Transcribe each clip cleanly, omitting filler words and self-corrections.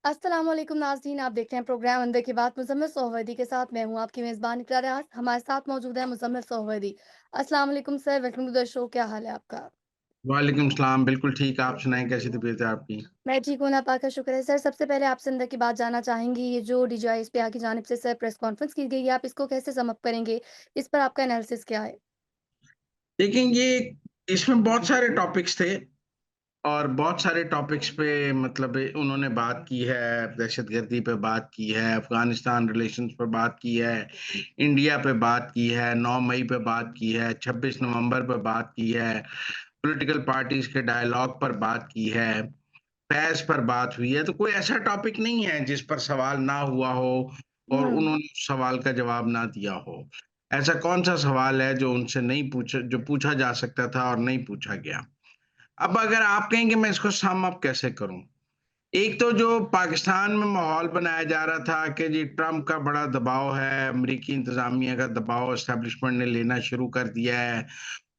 अस्सलाम वालेकुम नाज़रीन, आप देख रहे हैं प्रोग्राम अंदर की बात मुज़म्मिल सोहवदी के साथ। मैं हूँ आपकी मेज़बान इक़रा रियाज़। हमारे साथ मौजूद है मुज़म्मिल सोहवदी। अस्सलाम वालेकुम sir, welcome to the show. क्या हाल है आपका? वालेकुम सलाम, बिल्कुल ठीक, आप सुनाएँ कैसी तबीयत है आपकी? मैं ठीक हूँ, अल्लाह पाक का शुक्र है। सर, सबसे पहले आपसे अंदर की बात जानना चाहेंगी, ये जो डीजीआईएसपीआर की जानिब से सर प्रेस कॉन्फ्रेंस की गई है, आप इसको कैसे सम अप करेंगे? इस पर आपका एनालिसिस क्या है? देखिए ये इसमें बहुत सारे टॉपिक्स थे और बहुत सारे टॉपिक्स पे मतलब उन्होंने बात की है, दहशतगर्दी पे बात की है, अफ़गानिस्तान रिलेशंस पे बात की है, इंडिया पे बात की है, 9 मई पे बात की है, 26 नवंबर पे बात की है, पॉलिटिकल पार्टीज़ के डायलॉग पर बात की है, पेस पर बात हुई है, तो कोई ऐसा टॉपिक नहीं है जिस पर सवाल ना हुआ हो और हुँ, उन्होंने उस सवाल का जवाब ना दिया हो। ऐसा कौन-सा सवाल है जो उनसे नहीं पूछा जो पूछा जा सकता था और नहीं पूछा गया? अब अगर आप कहें कि मैं इसको सम अप कैसे करूँ? एक तो जो पाकिस्तान में माहौल बनाया जा रहा था कि जी ट्रम्प का बड़ा दबाव है, अमेरिकी इंतज़ामिया का दबाव एस्टेब्लिशमेंट ने लेना शुरू कर दिया है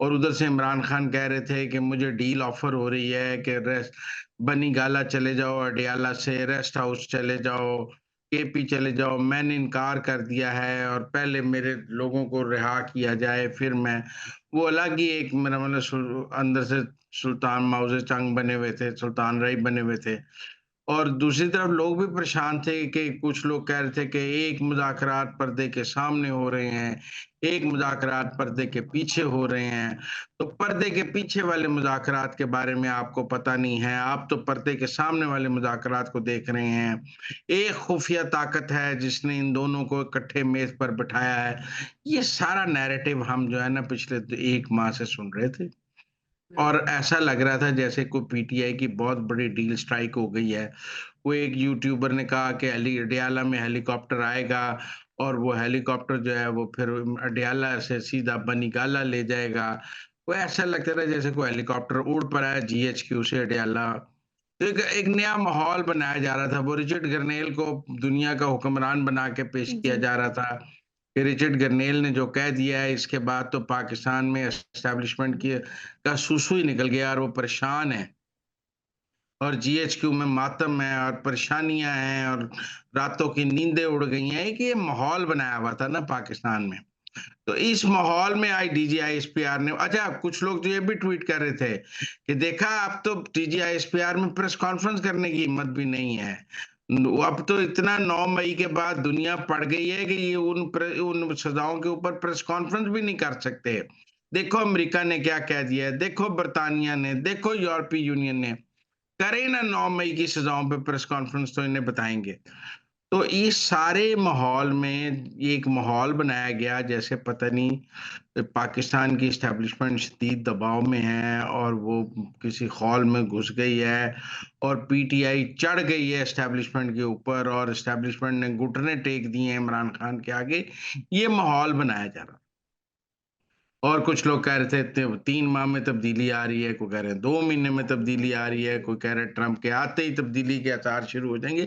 और उधर से इमरान खान कह रहे थे कि मुझे डील ऑफ़र हो रही है कि रेस्ट बनी गाला चले जाओ, अडयाला से रेस्ट हाउस चले जाओ, केपी चले जाओ। मैंने इनकार कर दिया है और पहले मेरे लोगों को रिहा किया जाए, फिर मैं वो अलग ही एक मेरा मतलब अंदर से सुल्तान माओज़े चंग बने हुए थे, सुल्तान रही बने हुए थे। और दूसरी तरफ लोग भी परेशान थे कि कुछ लोग कह रहे थे कि एक मुज़ाकरात पर्दे के सामने हो रहे हैं, एक मुज़ाकरात पर्दे के पीछे हो रहे हैं। तो पर्दे के पीछे वाले मुज़ाकरात के बारे में आपको पता नहीं है, आप तो पर्दे के सामने वाले मुज़ाकरात को देख रहे हैं। एक खुफ़िया ताकत है जिसने इन दोनों को इकट्ठे मेज़ पर बिठाया है। ये सारा नैरेटिव हम जो है ना पिछले 1 माह से सुन रहे थे। और ऐसा लग रहा था जैसे कोई पीटीआई की बहुत बड़ी डील स्ट्राइक हो गई है। कोई एक यूट्यूबर ने कहा कि अली अडयाला में हेलीकॉप्टर आएगा और वो हेलीकॉप्टर जो है वो फिर अडयाला से सीधा बनीगाला ले जाएगा। वो ऐसा लगता था जैसे कोई हेलीकॉप्टर उड़ पड़ा है जीएचक्यू से अडयाला। तो एक एक नया माहौल बनाया जा रहा था। वो रिचर्ड गरनेल को दुनिया का हुक्मरान बना के पेश किया जी। जा रहा था। कि रिचर्ड गरनेल ने जो कह दिया है इसके बाद तो पाकिस्तान में एस्टेब्लिशमेंट की का सुसु ही निकल गया और वो परेशान है। और जीएचक्यू में मातम है और परेशानियाँ हैं और रातों की नींदें उड़ गई हैं। एक ये माहौल बनाया हुआ था ना पाकिस्तान में। तो इस माहौल में डीजीआईएसपीआर ने अच्छा कुछ लोग तो ये भी ट्वीट कर रहे थे कि देखा अब तो डीजीआईएसपीआर में प्रेस कॉन्फ्रेंस करने की हिम्मत भी नहीं है। अब तो इतना 9 मई के बाद दुनिया पड़ गई है कि ये उन सजाओं के ऊपर प्रेस कॉन्फ्रेंस भी नहीं कर सकते। देखो अमेरिका ने क्या कह दिया है, देखो बर्तानिया ने, देखो यूरोपीय यूनियन ने। करें ना 9 मई की सजाओं पे प्रेस कॉन्फ्रेंस तो इन्हें बताएँगे। तो इस सारे माहौल में एक माहौल बनाया गया जैसे पता नहीं पाकिस्तान की एस्टेब्लिशमेंट शदीद दबाव में है और वो किसी खौल में घुस गई है और पीटीआई चढ़ गई है एस्टेब्लिशमेंट के ऊपर और एस्टेब्लिशमेंट ने घुटने टेक दिए हैं इमरान खान के आगे। ये माहौल बनाया जा रहा। और कुछ लोग कह रहे थे 3 माह में तब्दीली आ रही है, कोई कह रहे हैं 2 महीने में तब्दीली आ रही है, कोई कह रहे हैं ट्रम्प के आते ही तब्दीली के आसार शुरू हो जाएँगे।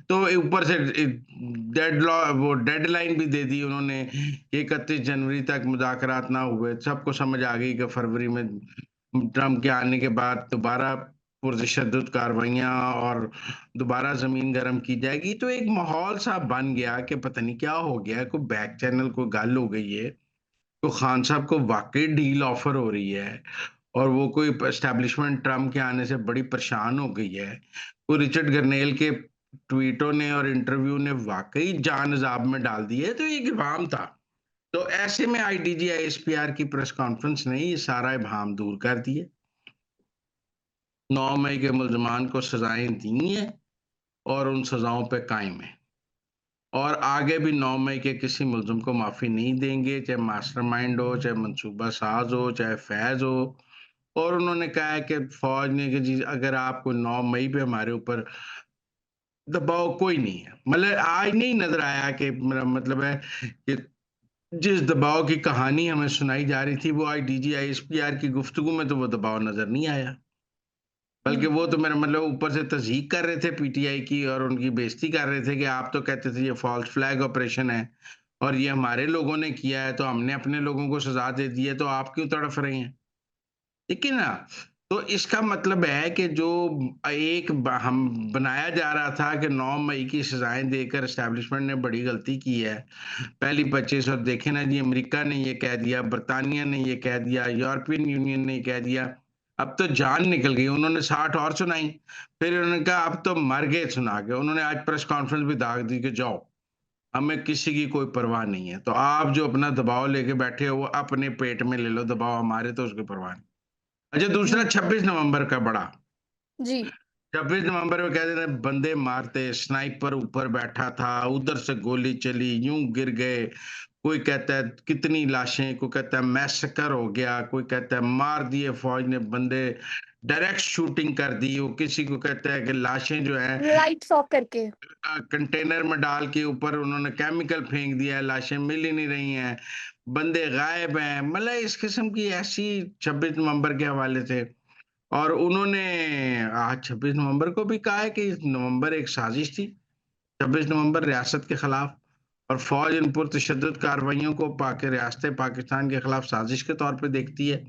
तो ऊपर से वो डेडलाइन भी दे दी उन्होंने, 31 जनवरी तक मुज़ाकरात ना हुए। सबको समझ आ गई कि फरवरी में ट्रम्प के आने के बाद दोबारा पुरतशद्दुद कार्रवाइयाँ और दोबारा ज़मीन गरम की जाएगी। तो एक माहौल सा बन गया कि पता नहीं क्या हो गया है, कोई बैक चैनल कोई गल हो गई है। तो खान साहब को वाक़ई डील ऑफ़र हो रही है और वो कोई एस्टेब्लिशमेंट ट्रम्प के आने से बड़ी परेशान हो गई है। वो रिचर्ड गरनेल के ट्वीटों ने और इंटरव्यू ने वाक़ई जान अज़ाब में डाल दी है, तो ये इबाहम था। तो ऐसे में आईडीजी, आईएसपीआर की प्रेस कॉन्फ्रेंस ने ये सारा इबाहम दूर कर दिया। 9 मई के मुल्ज़मान को सज़ाएँ दी हैं और उन सज़ाओं पे कायम हैं। और आगे भी 9 मई के किसी मुल्ज़िम को माफ़ी नहीं देंगे, चाहे मास्टरमाइंड हो, चाहे मंसूबा साज़ हो, चाहे फैज़ हो। और उन्होंने कहा है कि फ़ौज ने कि जी अगर आपको 9 मई पे हमारे ऊपर दबाव कोई नहीं है। मतलब आज नहीं नज़र आया कि मेरा मतलब है कि जिस दबाव की कहानी हमें सुनाई जा रही थी, वो आज डीजी आईएसपीआर की गुफ्तगू में तो वो दबाव नज़र नहीं आया। बल्कि हुँ। वो तो मेरा मतलब ऊपर से तज़हीक कर रहे थे पीटीआई की और उनकी बेइज़्ज़ती कर रहे थे कि आप तो कहते थे ये फ़ॉल्स फ्लैग ऑपरेशन है और ये हमारे लोगों ने किया है, तो हमने अपने लोगों को सज़ा दे दी है, तो आप क्यों तड़फ रहे हैं? ठीक है ना? तो इसका मतलब है कि जो एक हम बनाया जा रहा था कि 9 मई की सजाएँ देकर एस्टेब्लिशमेंट ने बड़ी गलती की है। पहली 25 और देखें ना जी, अमेरिका ने ये कह दिया, बर्तानिया ने ये कह दिया, यूरोपियन यूनियन ने ये कह दिया। अब तो जान निकल गई, उन्होंने 60 और सुनाई। फिर उन्होंने कहा अब तो मर गए सुना के। उन्होंने आज प्रेस कॉन्फ्रेंस भी दाग दी कि जाओ, हमें किसी की कोई परवाह नहीं है। तो आप जो अपना दबाव लेके बैठे हो वो अपने पेट में ले लो दबाव, हमारे तो उसकी परवाह नहीं। अच्छा, दूसरा हुँ, 26 नवंबर का बड़ा, जी। 26 नवंबर में कह रहे थे बंदे मारते, स्नाइपर ऊपर बैठा था, उधर से गोली चली, यूं गिर गए। कोई कहता है कितनी लाशें, कोई कहता है मैसेकर हो गया, कोई कहता है मार दिए फौज ने बंदे, डायरेक्ट शूटिंग कर दी। वो किसी को कहता है कि लाशें जो हैं लाइट्स ऑफ करके। कंटेनर में डाल के ऊपर उन्होंने केमिकल फेंक दिया है, लाशें मिल ही नहीं रही हैं, बंदे गायब हैं। मतलब इस किस्म की ऐसी 26 नवंबर के हवाले से। और उन्होंने आज 26 नवंबर को भी कहा है कि नवंबर एक साजिश थी। 26 नवंबर रियासत के खिलाफ, और फौज इन पुरतशद्दुद कार्रवाइयों को रियासत पाकिस्तान के खिलाफ साजिश के तौर पे देखती है।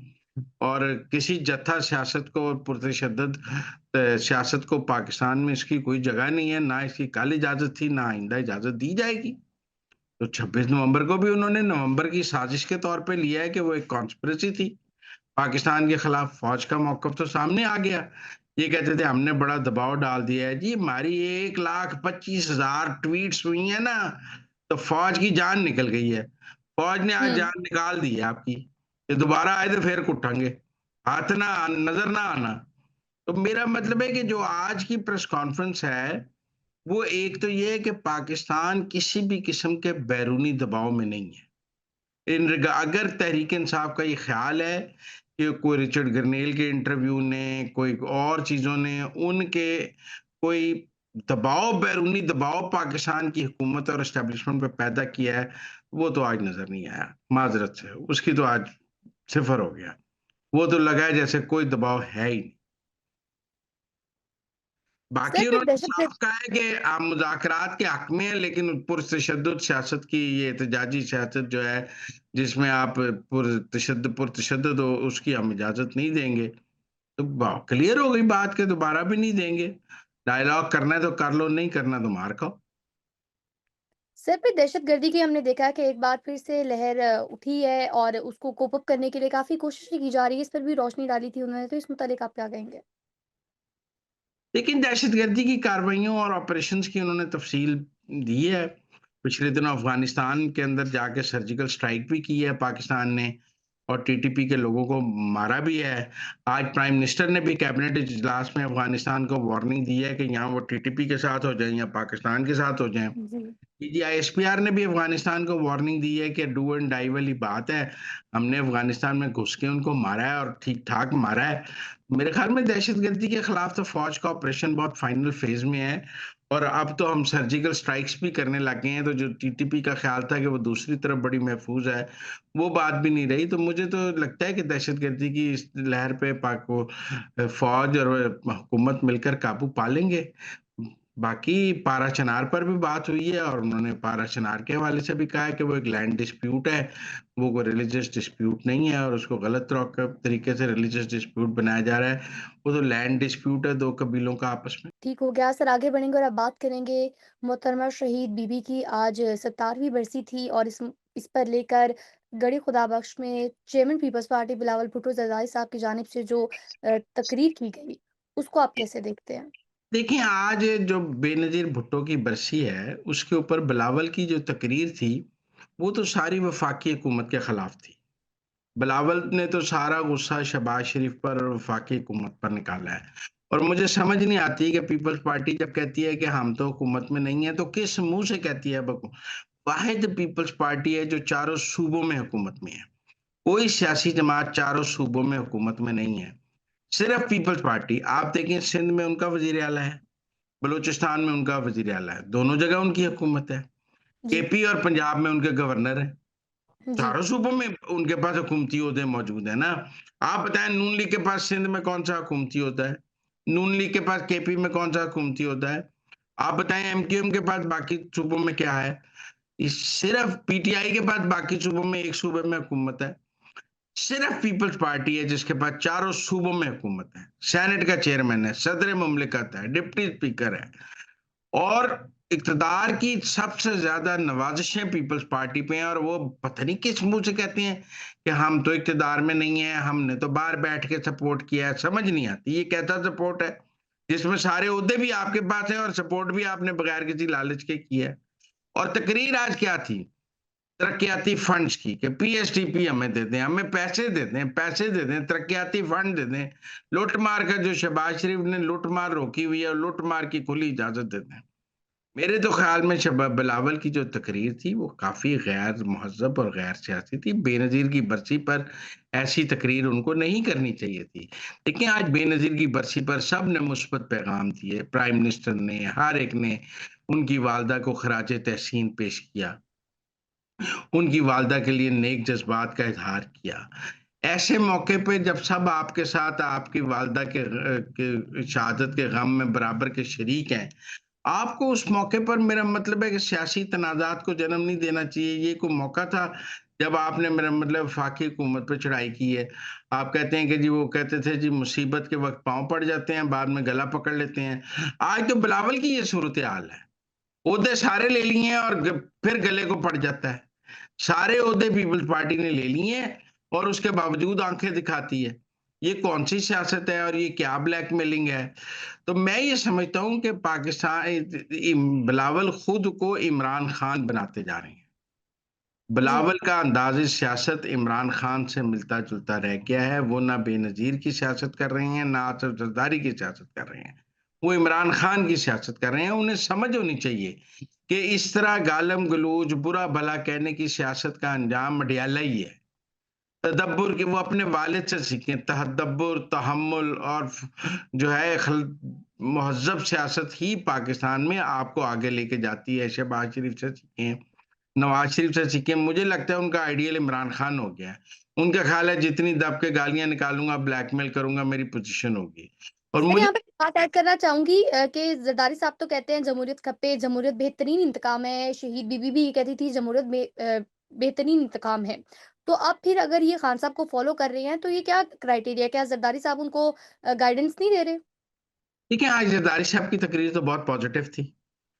और किसी जत्था सियासत को और पुरतशद्दुद सियासत को पाकिस्तान में इसकी कोई जगह नहीं है, ना इसकी कल इजाजत थी, ना आइंदा इजाजत दी जाएगी। तो 26 नवंबर को भी उन्होंने नवंबर की साजिश के तौर पे लिया है कि वो एक कॉन्स्पिरेसी थी पाकिस्तान के खिलाफ। फौज का मौकफ तो सामने आ गया। ये कहते थे हमने बड़ा दबाव डाल दिया है। जी, हमारी 1,25,000 ट्वीट्स हुई हैं ना, तो फौज की जान निकल गई है। फौज ने आज हुँ। जान निकाल दी है आपकी। ये दोबारा आए तो फिर कुटेंगे। हाथ ना नजर ना आना। तो मेरा मतलब है कि जो आज की प्रेस कॉन्फ्रेंस है, वो एक तो ये है कि पाकिस्तान किसी भी किस्म के बैरूनी दबाव में नहीं है। अगर तहरीक इंसाफ का ये ख्याल है कि कोई रिचर्ड गरनेल के इंटरव्यू ने, कोई और चीज़ों ने उनके कोई दबाव, बैरूनी दबाव पाकिस्तान की हुकूमत और एस्टेब्लिशमेंट पे पैदा किया है, वो तो आज नज़र नहीं आया, माज़रत से। उसकी तो आज सिफ़र हो गया। वो तो लगा है जैसे कोई दबाव है ही नहीं। सर बाकी फिर उन्होंने दहशतगर्द साफ कहा है कि आप मुज़ाकरात के हक़ में हैं, लेकिन पुरतशद्दुद सियासत की, ये एहतजाजी सियासत जो है, जिसमें आप पुरतशद्दुद हो, उसकी हम इजाज़त नहीं देंगे। तो क्लियर हो गई बात कि दोबारा भी नहीं देंगे। डायलॉग करना है तो कर लो, नहीं करना तो मार खाओ। सर फिर दहशतगर्दी की हमने देखा है कि एक बार फिर से लहर उठी है और उसको कोप अप करने के लिए काफ़ी कोशिशें की जा रही है। इस पर भी रोशनी डाली थी उन्होंने, तो इस मुतालिक आप क्या कहेंगे? लेकिन दहशतगर्दी की कार्रवाइयों और ऑपरेशंस की उन्होंने तफ़सील दी है। पिछले दिनों अफ़गानिस्तान के अंदर जाके सर्जिकल स्ट्राइक भी की है पाकिस्तान ने, और टीटीपी के लोगों को मारा भी है। आज प्राइम मिनिस्टर ने भी कैबिनेट इजलास में अफ़गानिस्तान को वार्निंग दी है कि यहाँ वो टीटीपी के साथ हो जाएँ या पाकिस्तान के साथ हो जाएँ। जी। जी, आईएसपीआर ने भी अफ़गानिस्तान को वार्निंग दी है कि डू एंड डाई वाली बात है। हमने अफ़गानिस्तान में घुस के उनको मारा है और ठीक-ठाक मारा है। मेरे ख़्याल में दहशतगर्दी के खिलाफ तो फ़ौज का ऑपरेशन बहुत फाइनल फ़ेज़ में है, और अब तो हम सर्जिकल स्ट्राइक्स भी करने लग गए हैं, तो जो टीटीपी का ख़्याल था कि वो दूसरी तरफ बड़ी महफ़ूज़ है, वो बात भी नहीं रही। तो मुझे तो लगता है कि दहशतगर्दी की इस लहर पे फ़ौज और हुकूमत मिलकर काबू पा लेंगे। बाकी पारा चनार पर भी बात हुई है, और उन्होंने पारा चनार के हवाले से भी कहा है कि वो एक लैंड डिस्प्यूट है, वो कोई रिलीजियस डिस्प्यूट नहीं है, और उसको गलत तरीके से रिलीजियस डिस्प्यूट बनाया जा रहा है। वो तो लैंड डिस्प्यूट है 2 कबीलों का आपस में। ठीक हो गया। सर आगे बढ़ेंगे और अब बात करेंगे मोहतरमा शहीद बीबी की। आज 17वीं बरसी थी और इस पर लेकर गड़ी खुदाबख्श में चेयरमैन पीपल्स पार्टी बिलावल भुट्टो जरदारी साहब की जानिब से जो तकरीर की गई, उसको आप कैसे देखते हैं? देखिए, आज जो बेनज़ीर भुट्टो की बरसी है, उसके ऊपर बिलावल की जो तकरीर थी, वो तो सारी वफ़ाकी हुकूमत के खिलाफ थी। बिलावल ने तो सारा गुस्सा शहबाज शरीफ पर और वफाकी हुकूमत पर निकाला है। और मुझे समझ नहीं आती कि पीपल्स पार्टी जब कहती है कि हम तो हुकूमत में नहीं है, तो किस मुंह से कहती है? वाहिद पीपल्स पार्टी है जो चारों सूबों में हुकूमत में है। कोई सियासी जमात चारों सूबों में हुकूमत में नहीं है, सिर्फ पीपल्स पार्टी। आप देखिए, सिंध में उनका वजीर आला है, बलूचिस्तान में उनका वजीर आला है, दोनों जगह उनकी हुकूमत है। जी, केपी और पंजाब में उनके गवर्नर है। जी, चारों सूबों में उनके पास हुकूमती ओहदे मौजूद है ना। आप बताएं, नून लीग के पास सिंध में कौन सा हुकूमती ओहदा है? नून लीग के पास केपी में कौन सा हुकूमती ओहदा है? आप बताएं, एमक्यूएम के पास बाकी सूबों में क्या है? सिर्फ पीटीआई के पास बाकी सूबों में एक सूबे में हुकूमत है। सिर्फ पीपल्स पार्टी है जिसके पास चारों सूबों में हुकूमत है, सेनेट का चेयरमैन है, सदर मुमलिकत है, डिप्टी स्पीकर है, और इक़्तिदार की सबसे ज़्यादा नवाज़िशें पीपल्स पार्टी पे हैं, और वो पता नहीं किस मुँह से कहते हैं कि हम तो इक़्तिदार में नहीं हैं, हमने तो बाहर बैठ के सपोर्ट किया है। समझ नहीं आती, ये कैसा सपोर्ट है, जिसमें सारे ओहदे भी आपके पास हैं और सपोर्ट भी आपने बगैर किसी लालच के किया है। और तकरीर आज क्या थी? तरक्कियाती फंड्स की, कि पीएसडीपी हमें दे दें, हमें पैसे दे दें, पैसे दे दें, तरक्कियाती फंड दे दें। लूट-मार का जो शहबाज शरीफ ने लूट-मार रोकी हुई है, लूट-मार की खुली इजाज़त दे दें। मेरे तो ख़्याल में शहबाब बिलावल की जो तकरीर थी, वो काफ़ी गैर मुहज़्ज़ब और गैर सियासी थी। बेनज़ीर की बरसी पर ऐसी तकरीर उनको नहीं करनी चाहिए थी। देखिए, आज बेनज़ीर की बरसी पर सबने मुस्बत पैगाम दिए, प्राइम मिनिस्टर ने, हर एक ने उनकी वालदा को ख़राज तहसीन पेश किया। उनकी वालदा के लिए नेक जज़्बात का इज़हार किया। ऐसे मौके पे जब सब आपके साथ आपकी वालदा के शहादत के गम में बराबर के शरीक हैं, आपको उस मौके पर, मेरा मतलब है कि सियासी तनाज़ात को जन्म नहीं देना चाहिए। ये कोई मौका था जब आपने, मेरा मतलब, वफ़ाकी हुकूमत पे चढ़ाई की है। आप कहते हैं कि जी, वो कहते थे जी मुसीबत के वक़्त पाँव पड़ जाते हैं, बाद में गला पकड़ लेते हैं। आज तो बिलावल की ये सूरत-ए-हाल है। ओहदे सारे ले लिए हैं और फिर गले को पड़ जाता है। सारे ओहदे पीपल्स पार्टी ने ले लिए हैं और उसके बावजूद आंखें दिखाती है। ये कौन सी सियासत है और ये क्या ब्लैकमेलिंग है? तो मैं ये समझता हूँ कि बिलावल खुद को इमरान खान बनाते जा रहे हैं। जी। बिलावल का अंदाज़े सियासत इमरान खान से मिलता-जुलता रह गया है। वो ना बेनज़ीर की सियासत कर रहे हैं, ना आसिफ ज़रदारी की सियासत कर रहे हैं। वो इमरान खान की सियासत कर रहे हैं। उन्हें समझ होनी चाहिए कि इस तरह गालम-गलूच, बुरा-भला कहने की सियासत का अंजाम मटियाला ही है। तदब्बुर कि वो अपने वालिद से सीखें, तहद्दुर, तहम्मुल और जो है मुहज़्ज़ब सियासत ही पाकिस्तान में आपको आगे लेके जाती है। शहबाज शरीफ से सीखें, नवाज़ शरीफ से सीखें। मुझे लगता है उनका आइडियल इमरान खान हो गया है। उनका ख़्याल है जितनी दब के गालियाँ निकालूँगा, ब्लैकमेल करूँगा, मेरी पोज़ीशन होगी। और मैं मुझे यहाँ पे बात ऐड करना चाहूँगी कि ज़रदारी साहब तो कहते हैं जमहूरियत खप्पे, जमहूरियत बेहतरीन इंतकाम है, शहीद बीबी भी ये कहती थी जमहूरियत बेहतरीन इंतकाम है। तो अब फिर अगर ये खान साहब को फ़ॉलो कर रहे हैं, तो ये क्या क्राइटेरिया है? क्या ज़रदारी साहब उनको गाइडेंस नहीं दे रहे? देखिए, आज ज़रदारी साहब की तकरीर तो बहुत पॉज़िटिव थी।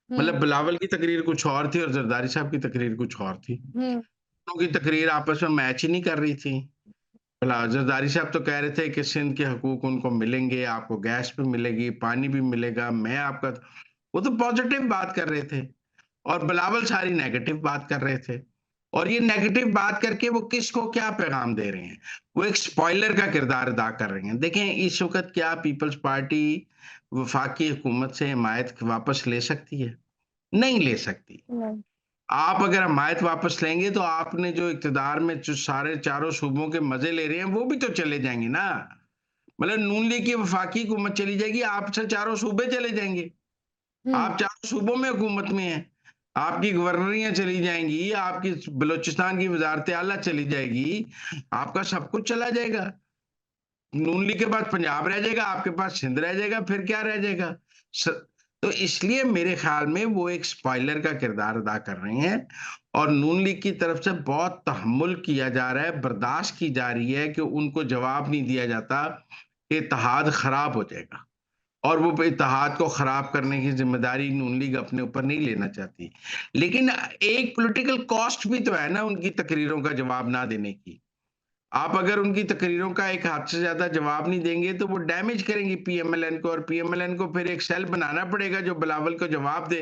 मतलब हुँ, बिलावल की तकरीर कुछ और थी और ज़रदारी साहब की तकरीर कुछ और थी। हुँ, दोनों की तकरीर आपस में मैच ही नहीं कर रही थी। भला जरदारी साहब तो कह रहे थे कि सिंध के हकूक उनको मिलेंगे, आपको गैस भी मिलेगी, पानी भी मिलेगा, मैं आपका, वो तो पॉजिटिव बात कर रहे थे और बिलावल सारी नेगेटिव बात कर रहे थे। और ये नेगेटिव बात करके वो किसको क्या पैगाम दे रहे हैं? वो एक स्पॉइलर का किरदार अदा कर रहे हैं। देखें, इस वक़्त क्या पीपल्स पार्टी वफ़ाकी हुकूमत से हिमायत वापस ले सकती है? नहीं ले सकती। नहीं, आप अगर हमायत वापस लेंगे तो आपने जो इक़्तिदार में जो सारे चारों सूबों के मज़े ले रहे हैं, वो भी तो चले जाएँगे ना। मतलब नून लीग की वफ़ाकी हुकूमत चली जाएगी, आपसे चारों सूबे चले जाएँगे। हुँ, आप चारों सूबों में हुकूमत में हैं। आपकी गवर्नरियाँ चली जाएँगी, आपकी बलूचिस्तान की वज़ारत आला चली जाएगी, आपका सब कुछ चला जाएगा। नून लीग के पास पंजाब रह जाएगा, आपके पास सिंध रह जाएगा, फिर क्या रह जाएगा? स तो इसलिए मेरे ख़्याल में वो एक स्पॉइलर का किरदार अदा कर रहे हैं और नून लीग की तरफ से बहुत तहम्मुल किया जा रहा है, बर्दाश्त की जा रही है कि उनको जवाब नहीं दिया जाता, इत्तेहाद ख़राब हो जाएगा और वो इत्तेहाद को ख़राब करने की ज़िम्मेदारी नून लीग अपने ऊपर नहीं लेना चाहती। लेकिन एक पॉलिटिकल कॉस्ट भी तो है ना उनकी तकरीरों का जवाब ना देने की। आप अगर उनकी तकरीरों का एक हद से ज़्यादा जवाब नहीं देंगे, तो वो डैमेज करेंगी पीएमएलएन को और पीएमएलएन को फिर एक सेल बनाना पड़ेगा जो बिलावल को जवाब दे।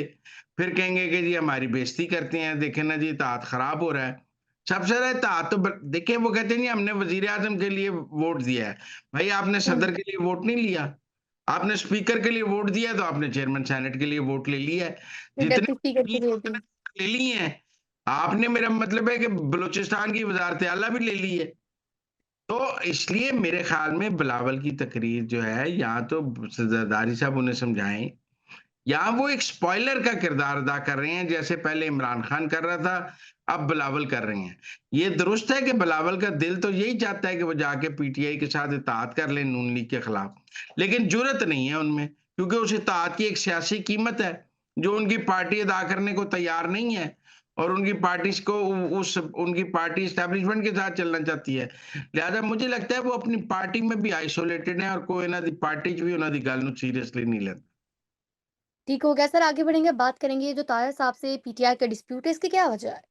फिर कहेंगे कि जी हमारी बेइज़्ज़ती करते हैं, देखें ना जी इत्तेहाद ख़राब हो रहा है। सबसे ज़्यादा इत्तेहाद तो ब देखिए वो कहते हैं जी हमने वज़ीर-ए-आज़म के लिए वोट दिया है। भाई आपने हुँ, सदर के लिए वोट नहीं लिया। आपने स्पीकर के लिए वोट दिया, तो आपने चेयरमैन सेनेट के लिए वोट ले लिया है। फिर जितने डिप्टी स्पीकर के लिए भी। ले लिए हैं। आपने, मेरा मतलब है कि बलूचिस्तान की वज़ारत आला भी ले ली है। तो इसलिए मेरे ख़्याल में बिलावल की तकरीर जो है, या तो ज़रदारी साहब उन्हें समझाएँ, या वो एक स्पॉइलर का किरदार अदा कर रहे हैं, जैसे पहले इमरान खान कर रहा था, अब बिलावल कर रहे हैं। ये दुरुस्त है कि बिलावल का दिल तो यही चाहता है कि वो जाके पीटीआई के साथ इत्तेहाद कर लें नून लीग के खिलाफ, लेकिन जुर्अत नहीं है उनमें, क्योंकि उस इत्तेहाद की एक सियासी कीमत है, जो उनकी पार्टी अदा करने को तैयार नहीं है। और उनकी पार्टीज़ को उ उस उनकी पार्टी एस्टेब्लिशमेंट के साथ चलना चाहती है। लिहाज़ा मुझे लगता है वो अपनी पार्टी में भी आइसोलेटेड हैं और कोई इन्हां दी पार्टी 'च भी उन्हां दी गल नूं सीरियसली नहीं लेंदा। ठीक हो गया सर, आगे बढ़ेंगे, बात करेंगे ये जो ताहिर साहब से पीटीआई का डिस्प्यूट है, इसकी क्या वजह है?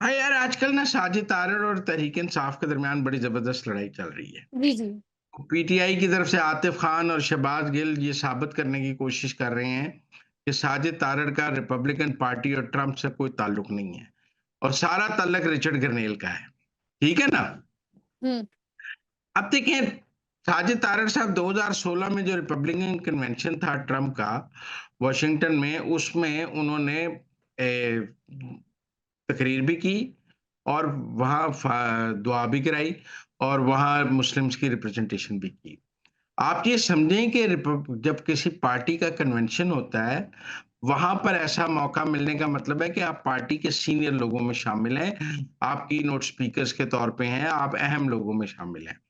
हाँ यार, आजकल ना साजिद तारड़ और तहरीक-ए-इंसाफ के दरमियान बड़ी ज़बरदस्त लड़ाई चल रही है। जी, जी। पीटीआई की तरफ से आतिफ खान और शहबाज गिल ये साबित करने की कोशिश कर रहे हैं कि साजिद तारड़ का रिपब्लिकन पार्टी और ट्रंप से कोई ताल्लुक नहीं है और सारा तल्लक रिचर्ड ग्रनेल का है। ठीक है ना? हुँ, अब देखें, साजिद तारड़ साहब 2016 में जो रिपब्लिकन कन्वेंशन था ट्रंप का वॉशिंगटन में, उसमें उन्होंने तकरीर भी की और वहाँ दुआ भी कराई और वहाँ मुस्लिम्स की रिप्रेजेंटेशन भी की। आप ये समझें कि जब किसी पार्टी का कन्वेंशन होता है, वहाँ पर ऐसा मौका मिलने का मतलब है कि आप पार्टी के सीनियर लोगों में शामिल हैं, आप कीनोट स्पीकर्स के तौर पे हैं, आप अहम लोगों में शामिल हैं।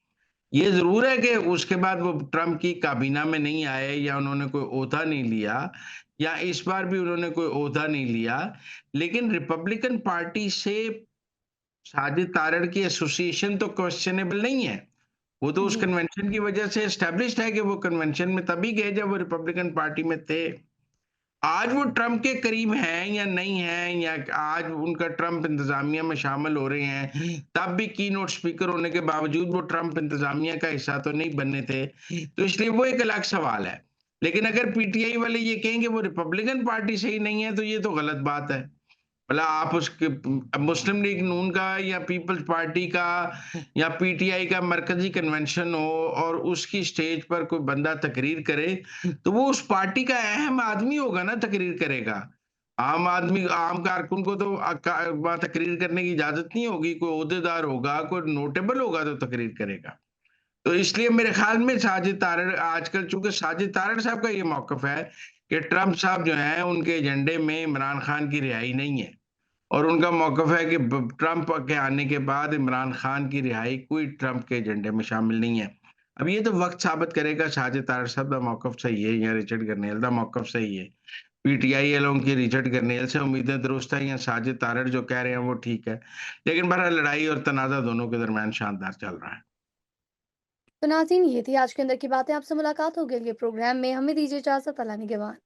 ये ज़रूर है कि उसके बाद वो ट्रंप की काबीना में नहीं आए या उन्होंने कोई ओहदा नहीं लिया या इस बार भी उन्होंने कोई ओहदा नहीं लिया, लेकिन रिपब्लिकन पार्टी से साजिद तारड़ की एसोसिएशन तो क्वेश्चनेबल नहीं है। वो तो उस जी, कन्वेंशन की वजह से एस्टेब्लिश्ड है कि वो कन्वेंशन में तभी गए जब वो रिपब्लिकन पार्टी में थे। आज वो ट्रंप के करीब हैं या नहीं हैं या आज उनका ट्रंप इंतज़ामिया में शामिल हो रहे हैं, तब भी कीनोट स्पीकर होने के बावजूद वो ट्रंप इंतज़ामिया का हिस्सा तो नहीं बनने थे। तो इसलिए वो एक अलग सवाल है। लेकिन अगर पीटीआई वाले ये कहें कि वो रिपब्लिकन पार्टी से ही नहीं है, तो ये तो गलत बात है। भला आप उसके मुस्लिम लीग नून का या पीपल्स पार्टी का या पीटीआई का मरकजी कन्वेंशन हो और उसकी स्टेज पर कोई बंदा तकरीर करे, तो वो उस पार्टी का अहम आदमी होगा ना तकरीर करेगा। आम आदमी आम कारकुन को तो वहाँ तकरीर करने की इजाज़त नहीं होगी, कोई ओहदेदार होगा, कोई नोटेबल होगा तो तकरीर करेगा। तो इसलिए मेरे ख़्याल में साजिद तारड़ आजकल चूँकि साजिद तारड़ साहब का ये मौक़िफ़ है कि ट्रंप साहब जो हैं, उनके एजेंडे में इमरान खान की रिहाई नहीं है। और उनका मौक़िफ़ है कि ब ट्रंप के आने के बाद इमरान खान की रिहाई कोई ट्रंप के एजेंडे में शामिल नहीं है। अब ये तो वक़्त साबित करेगा साजिद तारड़ साहब दा मौक़िफ़ सही है या रिचर्ड गर्नेल दा मौक़िफ़ सही है। पीटीआई वालों की रिचर्ड गर्नेल से उम्मीदें दुरुस्त हैं या साजिद तारड़ जो कह रहे हैं वो ठीक है। लेकिन बहरहाल लड़ाई और तनाज़ा दोनों के दरमियान शानदार चल रहा है। तो नाज़रीन ये थी आज के अंदर की बातें, आपसे मुलाकात होगी अगले प्रोग्राम में, हमें दीजिए इजाज़त, अल्लाह निगहबान।